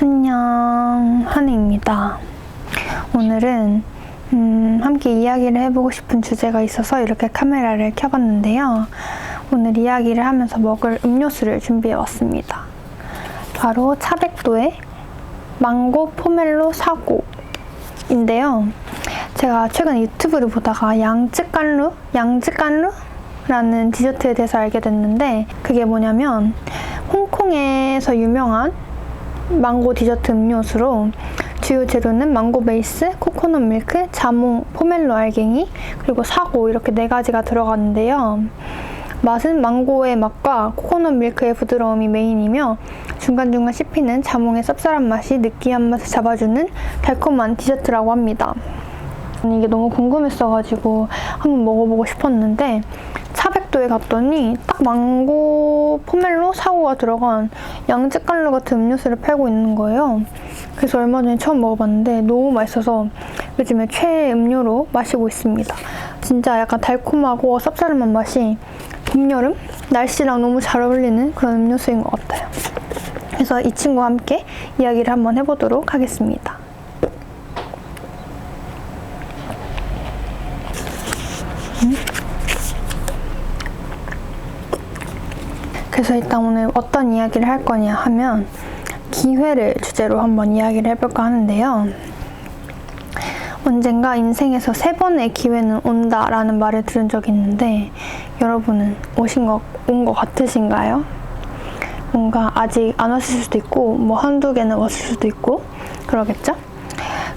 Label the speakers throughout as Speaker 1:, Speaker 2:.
Speaker 1: 안녕, 한혜입니다. 오늘은 함께 이야기를 해보고 싶은 주제가 있어서 이렇게 카메라를 켜봤는데요. 오늘 이야기를 하면서 먹을 음료수를 준비해왔습니다. 바로 차백도의 망고 포멜로 사고인데요. 제가 최근 유튜브를 보다가 양쯔깐루라는 디저트에 대해서 알게 됐는데, 그게 뭐냐면 홍콩에서 유명한 망고 디저트 음료수로 주요 재료는 망고 베이스, 코코넛 밀크, 자몽, 포멜로 알갱이, 그리고 사고 이렇게 4가지가 들어가는데요. 맛은 망고의 맛과 코코넛 밀크의 부드러움이 메인이며 중간중간 씹히는 자몽의 쌉쌀한 맛이 느끼한 맛을 잡아주는 달콤한 디저트라고 합니다. 이게 너무 궁금했어가지고 한번 먹어보고 싶었는데, 차백도에 갔더니 딱 망고 포멜로 사고가 들어간 양쯔깐루 같은 음료수를 팔고 있는 거예요. 그래서 얼마 전에 처음 먹어봤는데 너무 맛있어서 요즘에 최애 음료로 마시고 있습니다. 진짜 약간 달콤하고 쌉싸름한 맛이 봄, 여름 날씨랑 너무 잘 어울리는 그런 음료수인 것 같아요. 그래서 이 친구와 함께 이야기를 한번 해보도록 하겠습니다. 그래서 일단 오늘 어떤 이야기를 할 거냐 하면 기회를 주제로 한번 이야기를 해볼까 하는데요. 언젠가 인생에서 3번의 기회는 온다라는 말을 들은 적이 있는데, 여러분은 온 것 같으신가요? 뭔가 아직 안 왔을 수도 있고 뭐 한두 개는 왔을 수도 있고 그러겠죠?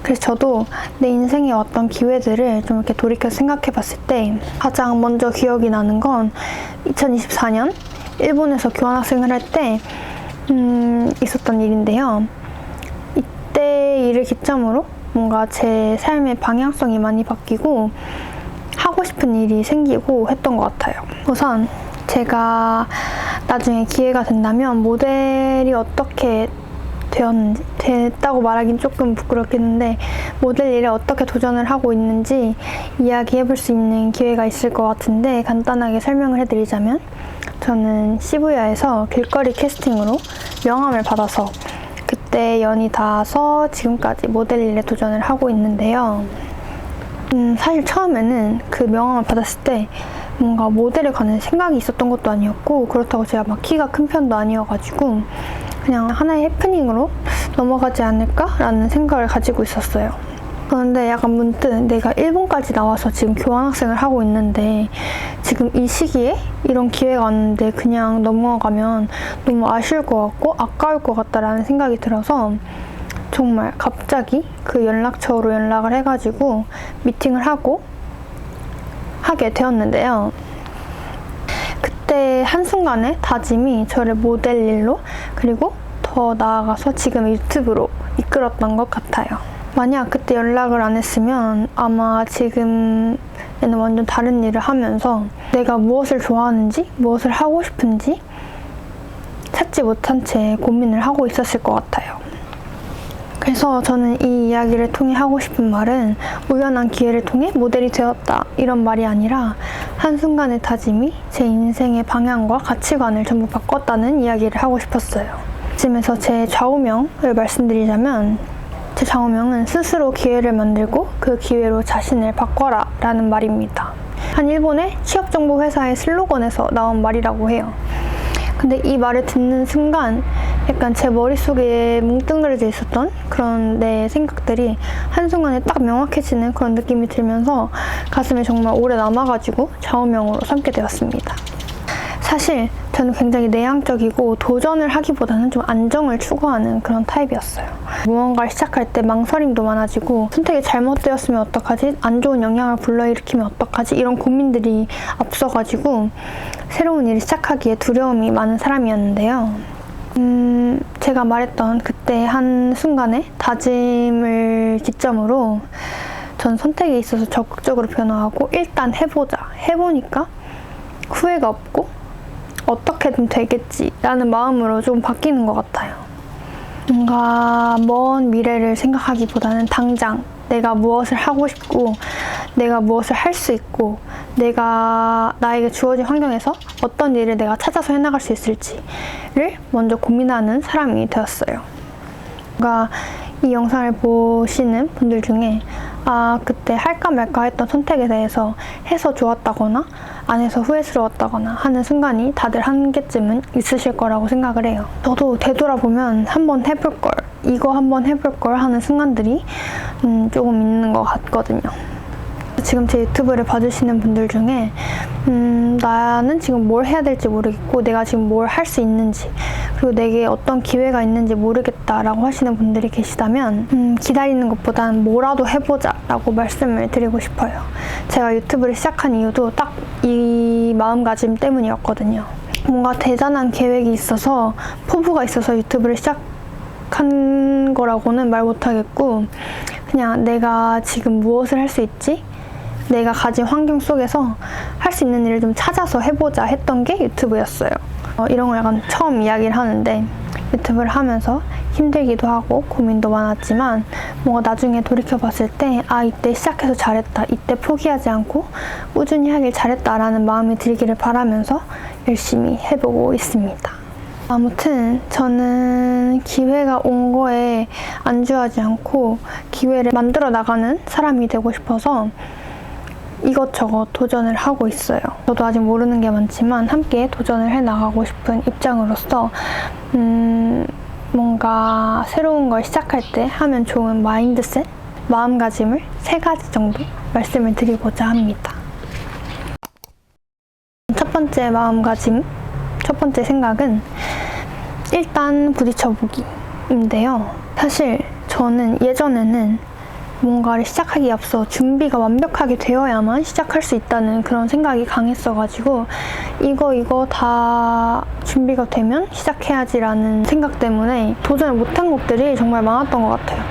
Speaker 1: 그래서 저도 내 인생에 왔던 기회들을 좀 이렇게 돌이켜 생각해 봤을 때 가장 먼저 기억이 나는 건 2024년 일본에서 교환학생을 할 때 있었던 일인데요. 이때 일을 기점으로 뭔가 제 삶의 방향성이 많이 바뀌고 하고 싶은 일이 생기고 했던 것 같아요. 우선 제가 나중에 기회가 된다면 모델이 어떻게 됐다고 말하긴 조금 부끄럽겠는데, 모델 일에 어떻게 도전을 하고 있는지 이야기해볼 수 있는 기회가 있을 것 같은데, 간단하게 설명을 해드리자면 저는 시부야에서 길거리 캐스팅으로 명함을 받아서 그때 연이 닿아서 지금까지 모델 일에 도전을 하고 있는데요. 사실 처음에는 그 명함을 받았을 때 뭔가 모델에 관한 생각이 있었던 것도 아니었고, 그렇다고 제가 막 키가 큰 편도 아니어가지고 그냥 하나의 해프닝으로 넘어가지 않을까라는 생각을 가지고 있었어요. 그런데 약간 문득 내가 일본까지 나와서 지금 교환학생을 하고 있는데, 지금 이 시기에 이런 기회가 왔는데 그냥 넘어가면 너무 아쉬울 것 같고 아까울 것 같다라는 생각이 들어서 정말 갑자기 그 연락처로 연락을 해가지고 미팅을 하게 되었는데요. 그때 한순간에 다짐이 저를 모델 일로, 그리고 더 나아가서 지금 유튜브로 이끌었던 것 같아요. 만약 그때 연락을 안 했으면 아마 지금에는 완전 다른 일을 하면서 내가 무엇을 좋아하는지, 무엇을 하고 싶은지 찾지 못한 채 고민을 하고 있었을 것 같아요. 그래서 저는 이 이야기를 통해 하고 싶은 말은 우연한 기회를 통해 모델이 되었다 이런 말이 아니라, 한순간의 다짐이 제 인생의 방향과 가치관을 전부 바꿨다는 이야기를 하고 싶었어요. 이쯤에서 제 좌우명을 말씀드리자면, 제 좌우명은 스스로 기회를 만들고 그 기회로 자신을 바꿔라 라는 말입니다. 한 일본의 취업정보 회사의 슬로건에서 나온 말이라고 해요. 근데 이 말을 듣는 순간 약간 제 머릿속에 뭉뚱그려져 있었던 그런 내 생각들이 한순간에 딱 명확해지는 그런 느낌이 들면서 가슴에 정말 오래 남아가지고 좌우명으로 삼게 되었습니다. 사실 저는 굉장히 내향적이고 도전을 하기보다는 좀 안정을 추구하는 그런 타입이었어요. 무언가를 시작할 때 망설임도 많아지고, 선택이 잘못되었으면 어떡하지? 안 좋은 영향을 불러일으키면 어떡하지? 이런 고민들이 앞서가지고 새로운 일을 시작하기에 두려움이 많은 사람이었는데요. 제가 말했던 그때 한순간에 다짐을 기점으로 전 선택에 있어서 적극적으로 변화하고 일단 해보니까 후회가 없고 어떻게든 되겠지라는 마음으로 좀 바뀌는 것 같아요. 뭔가 먼 미래를 생각하기보다는 당장 내가 무엇을 하고 싶고 내가 무엇을 할 수 있고 나에게 주어진 환경에서 어떤 일을 내가 찾아서 해나갈 수 있을지를 먼저 고민하는 사람이 되었어요. 뭔가 이 영상을 보시는 분들 중에 그때 할까 말까 했던 선택에 대해서 해서 좋았다거나 안 해서 후회스러웠다거나 하는 순간이 다들 한 개쯤은 있으실 거라고 생각을 해요. 저도 되돌아보면 한번 해볼 걸, 이거 한번 해볼 걸 하는 순간들이 조금 있는 것 같거든요. 지금 제 유튜브를 봐주시는 분들 중에 나는 지금 뭘 해야 될지 모르겠고 내가 지금 뭘 할 수 있는지 그리고 내게 어떤 기회가 있는지 모르겠다라고 하시는 분들이 계시다면 기다리는 것보단 뭐라도 해보자 라고 말씀을 드리고 싶어요. 제가 유튜브를 시작한 이유도 딱 이 마음가짐 때문이었거든요. 뭔가 대단한 계획이 있어서 포부가 있어서 유튜브를 시작한 거라고는 말 못하겠고 그냥 내가 지금 무엇을 할 수 있지? 내가 가진 환경 속에서 할 수 있는 일을 좀 찾아서 해보자 했던 게 유튜브였어요. 이런 걸 약간 처음 이야기를 하는데 유튜브를 하면서 힘들기도 하고 고민도 많았지만 뭔가 나중에 돌이켜봤을 때 이때 시작해서 잘했다, 이때 포기하지 않고 꾸준히 하길 잘했다라는 마음이 들기를 바라면서 열심히 해보고 있습니다. 아무튼 저는 기회가 온 거에 안주하지 않고 기회를 만들어 나가는 사람이 되고 싶어서 이것저것 도전을 하고 있어요. 저도 아직 모르는 게 많지만 함께 도전을 해나가고 싶은 입장으로서 뭔가 새로운 걸 시작할 때 하면 좋은 마인드셋, 마음가짐을 3가지 정도 말씀을 드리고자 합니다. 첫 번째 마음가짐, 첫 번째 생각은 일단 부딪혀보기인데요. 사실 저는 예전에는 뭔가를 시작하기에 앞서 준비가 완벽하게 되어야만 시작할 수 있다는 그런 생각이 강했어가지고 이거 다 준비가 되면 시작해야지라는 생각 때문에 도전을 못한 것들이 정말 많았던 것 같아요.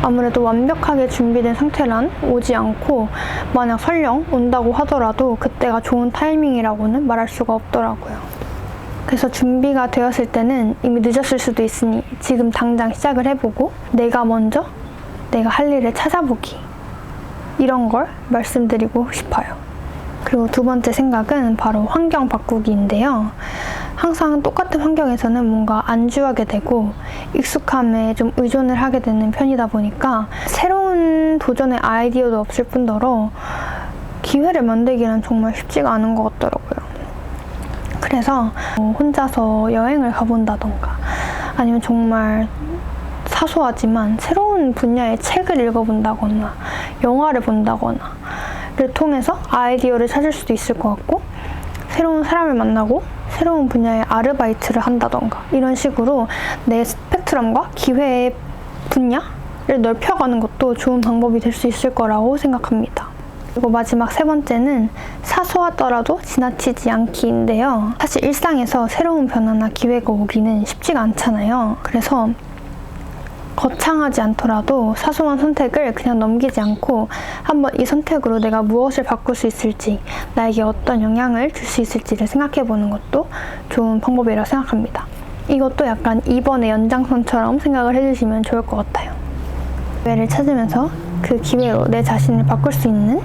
Speaker 1: 아무래도 완벽하게 준비된 상태란 오지 않고 만약 설령 온다고 하더라도 그때가 좋은 타이밍이라고는 말할 수가 없더라고요. 그래서 준비가 되었을 때는 이미 늦었을 수도 있으니 지금 당장 시작을 해보고 내가 먼저 내가 할 일을 찾아보기, 이런 걸 말씀드리고 싶어요. 그리고 두 번째 생각은 바로 환경 바꾸기인데요. 항상 똑같은 환경에서는 뭔가 안주하게 되고 익숙함에 좀 의존을 하게 되는 편이다 보니까 새로운 도전의 아이디어도 없을 뿐더러 기회를 만들기는 정말 쉽지가 않은 것 같더라고요. 그래서 혼자서 여행을 가본다던가 아니면 정말 사소하지만 새로운 분야의 책을 읽어본다거나 영화를 본다거나를 통해서 아이디어를 찾을 수도 있을 것 같고 새로운 사람을 만나고 새로운 분야의 아르바이트를 한다던가 이런 식으로 내 스펙트럼과 기회의 분야를 넓혀가는 것도 좋은 방법이 될 수 있을 거라고 생각합니다. 그리고 마지막 3번째는 사소하더라도 지나치지 않기인데요. 사실 일상에서 새로운 변화나 기회가 오기는 쉽지가 않잖아요. 그래서 거창하지 않더라도 사소한 선택을 그냥 넘기지 않고 한번 이 선택으로 내가 무엇을 바꿀 수 있을지, 나에게 어떤 영향을 줄 수 있을지를 생각해보는 것도 좋은 방법이라고 생각합니다. 이것도 약간 2번의 연장선처럼 생각을 해주시면 좋을 것 같아요. 기회를 찾으면서 그 기회로 내 자신을 바꿀 수 있는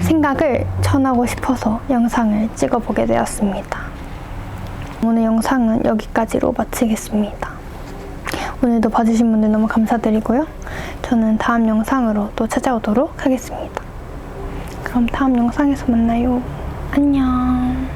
Speaker 1: 생각을 전하고 싶어서 영상을 찍어보게 되었습니다. 오늘 영상은 여기까지로 마치겠습니다. 오늘도 봐주신 분들 너무 감사드리고요. 저는 다음 영상으로 또 찾아오도록 하겠습니다. 그럼 다음 영상에서 만나요. 안녕.